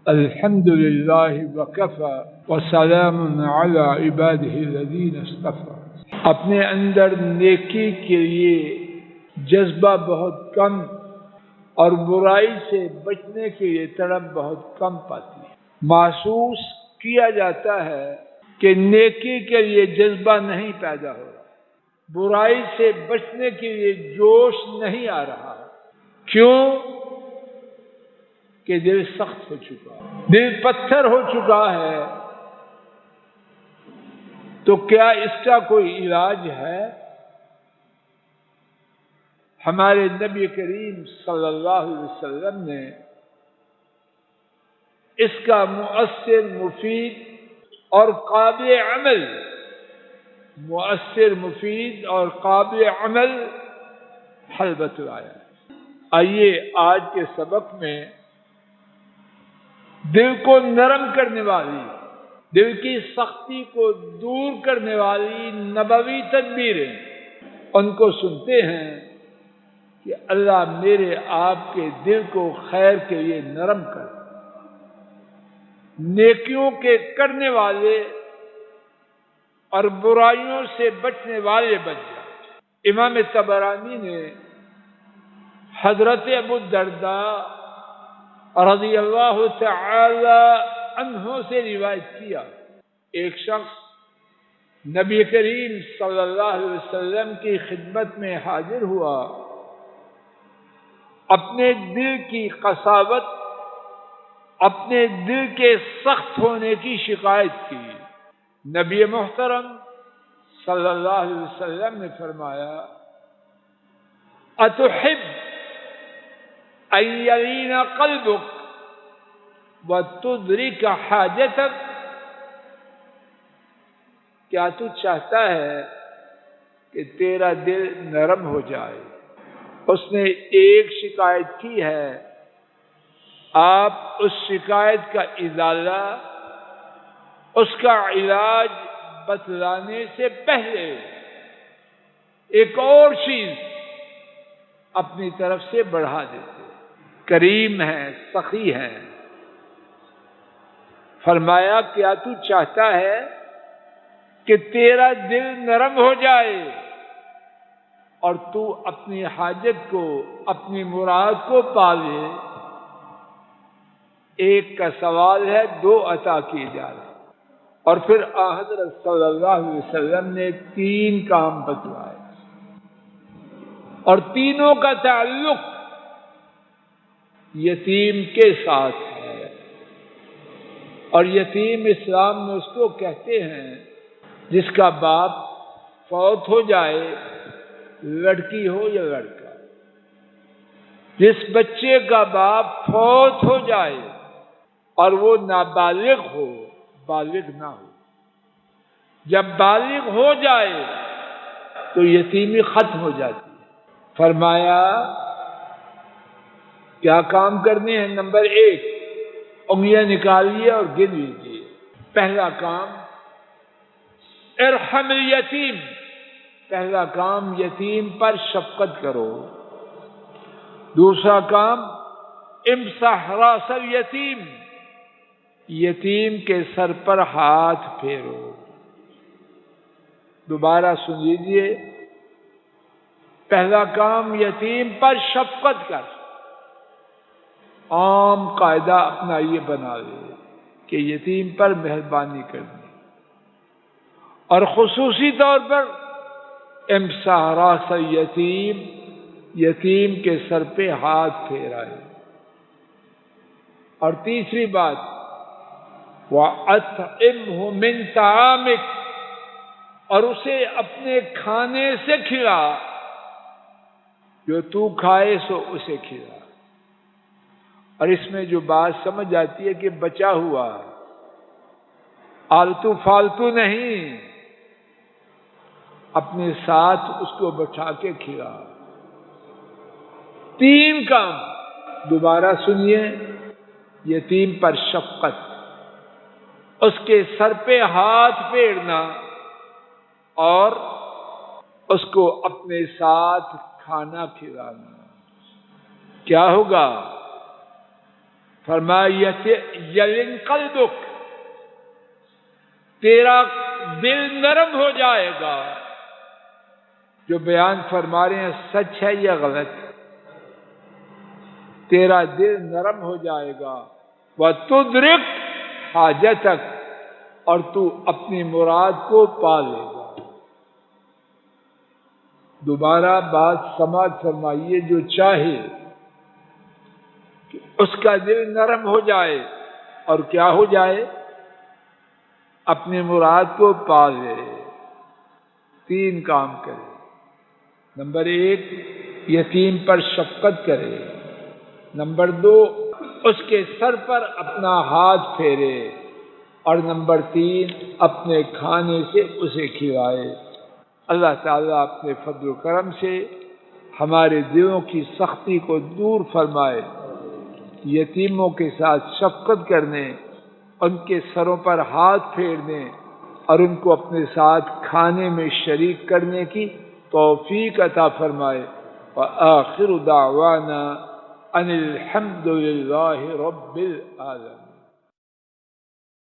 الحمد للہ وکفی وسلام علی عبادہ الذین اصطفی۔ اپنے اندر نیکی کے لیے جذبہ بہت کم اور برائی سے بچنے کے لیے تڑپ بہت کم پاتی ہے۔ محسوس کیا جاتا ہے کہ نیکی کے لیے جذبہ نہیں پیدا ہو رہا، برائی سے بچنے کے لیے جوش نہیں آ رہا۔ کیوں؟ کہ دل سخت ہو چکا ہے، دل پتھر ہو چکا ہے۔ تو کیا اس کا کوئی علاج ہے؟ ہمارے نبی کریم صلی اللہ علیہ وسلم نے اس کا مؤثر، مفید اور قابل عمل، مؤثر، مفید اور قابل عمل حل بتلایا۔ آئیے آج کے سبق میں دل کو نرم کرنے والی، دل کی سختی کو دور کرنے والی نبوی تدبیریں، ان کو سنتے ہیں کہ اللہ میرے آپ کے دل کو خیر کے لیے نرم کر، نیکیوں کے کرنے والے اور برائیوں سے بچنے والے بن جائیں۔ امام طبرانی نے حضرت ابو الدرداء رضی اللہ تعالی عنہ سے روایت کیا، ایک شخص نبی کریم صلی اللہ علیہ وسلم کی خدمت میں حاضر ہوا، اپنے دل کی قساوت، اپنے دل کے سخت ہونے کی شکایت کی۔ نبی محترم صلی اللہ علیہ وسلم نے فرمایا، اتحب ان یلین قلبک وتدرک حاجتک، کیا تو چاہتا ہے کہ تیرا دل نرم ہو جائے؟ اس نے ایک شکایت کی ہے، آپ اس شکایت کا ازالہ، اس کا علاج بتلانے سے پہلے ایک اور چیز اپنی طرف سے بڑھا دیتے۔ کریم ہے، سخی ہے۔ فرمایا، کیا تو چاہتا ہے کہ تیرا دل نرم ہو جائے اور تو اپنی حاجت کو، اپنی مراد کو پا لے؟ ایک کا سوال ہے، دو عطا کیے جا رہے ہیں۔ اور پھر حضرت صلی اللہ علیہ وسلم نے 3 کام بتلائے، اور تینوں کا تعلق یتیم کے ساتھ ہے۔ اور یتیم اسلام میں اس کو کہتے ہیں جس کا باپ فوت ہو جائے، لڑکی ہو یا لڑکا، جس بچے کا باپ فوت ہو جائے اور وہ نابالغ ہو، بالغ نہ ہو، جب بالغ ہو جائے تو یتیمی ختم ہو جاتی ہے۔ فرمایا کیا کام کرنے ہیں؟ نمبر 1، انگلیاں نکالیے اور گن لیجیے۔ پہلا کام ارحم الیتیم، پہلا کام یتیم پر شفقت کرو۔ دوسرا کام امسح راس الیتیم، یتیم کے سر پر ہاتھ پھیرو۔ دوبارہ سن لیجیے، پہلا کام یتیم پر شفقت کر۔ عام قاعدہ اپنا یہ بنا لے کہ یتیم پر مہربانی کرنی، اور خصوصی طور پر امسح راس الیتیم، یتیم کے سر پہ ہاتھ پھیرائے۔ اور تیسری بات وَأَطْعِمْهُ مِنْ طَعَامِكَ، اور اسے اپنے کھانے سے کھلا، جو تو کھائے سو اسے کھلا۔ اور اس میں جو بات سمجھ آتی ہے کہ بچا ہوا، آلتو فالتو نہیں، اپنے ساتھ اس کو بٹھا کے کھلا۔ 3 کام دوبارہ سنیے، یتیم پر شفقت، اس کے سر پہ ہاتھ پھیرنا، اور اس کو اپنے ساتھ کھانا کھلانا۔ کیا ہوگا؟ فرمایا یلن قلبک، تیرا دل نرم ہو جائے گا۔ جو بیان فرما رہے ہیں سچ ہے یا غلط؟ تیرا دل نرم ہو جائے گا، وَتُدْرِكْ حَاجَتَكْ، اور تو اپنی مراد کو پا لے گا۔ دوبارہ بات سماعت فرمائیے، جو چاہے کہ اس کا دل نرم ہو جائے اور کیا ہو جائے؟ اپنی مراد کو پا لے، 3 کام کرے۔ نمبر 1، یتیم پر شفقت کرے۔ نمبر 2، اس کے سر پر اپنا ہاتھ پھیرے۔ اور نمبر 3، اپنے کھانے سے اسے کھلائے۔ اللہ تعالیٰ اپنے فضل و کرم سے ہمارے دلوں کی سختی کو دور فرمائے، یتیموں کے ساتھ شفقت کرنے، ان کے سروں پر ہاتھ پھیرنے اور ان کو اپنے ساتھ کھانے میں شریک کرنے کی توفیق عطا فرمائے۔ وآخر دعوانا ان الحمد للہ رب العالمین۔